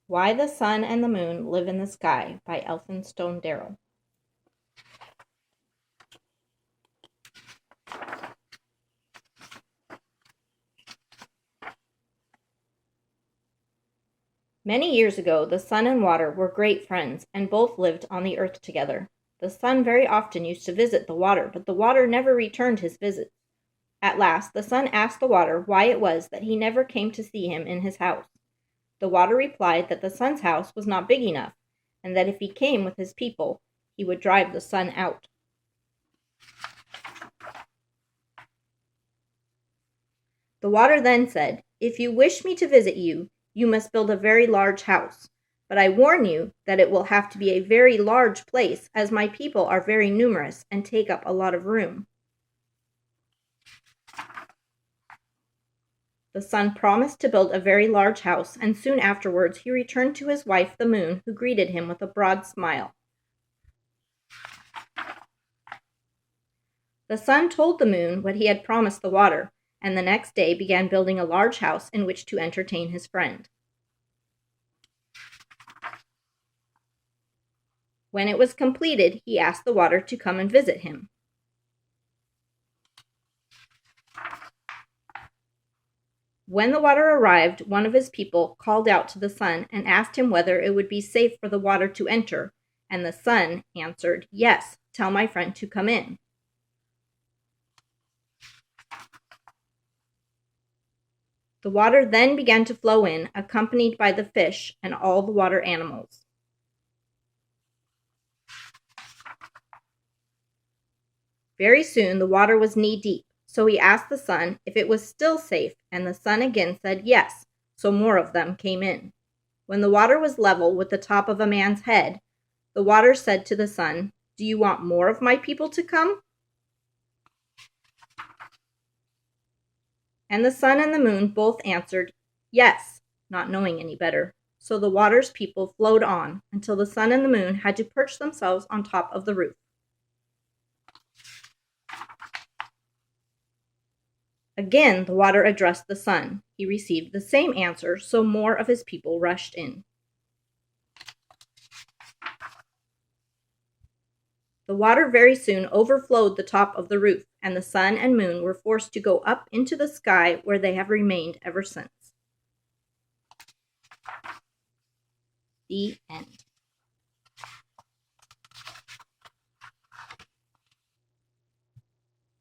Why the Sun and the Moon Live in the Sky by Elphinstone Dayrell. Many years ago, the sun and water were great friends and both lived on the earth together. The sun very often used to visit the water, but the water never returned his visits. At last, the sun asked the water why it was that he never came to see him in his house. The water replied that the sun's house was not big enough, and that if he came with his people, he would drive the sun out. The water then said, "If you wish me to visit you, you must build a very large house. But I warn you that it will have to be a very large place, as my people are very numerous and take up a lot of room." The sun promised to build a very large house, and soon afterwards he returned to his wife, the moon, who greeted him with a broad smile. The sun told the moon what he had promised the water, and the next day began building a large house in which to entertain his friend. When it was completed, he asked the water to come and visit him. When the water arrived, one of his people called out to the sun and asked him whether it would be safe for the water to enter, and the sun answered, "Yes, tell my friend to come in." The water then began to flow in, accompanied by the fish and all the water animals. Very soon the water was knee-deep, so he asked the sun if it was still safe, and the sun again said yes, so more of them came in. When the water was level with the top of a man's head, the water said to the sun, "Do you want more of my people to come?" And the sun and the moon both answered yes, not knowing any better. So the water's people flowed on until the sun and the moon had to perch themselves on top of the roof. Again, the water addressed the sun. He received the same answer, so more of his people rushed in. The water very soon overflowed the top of the roof, and the sun and moon were forced to go up into the sky, where they have remained ever since. The end.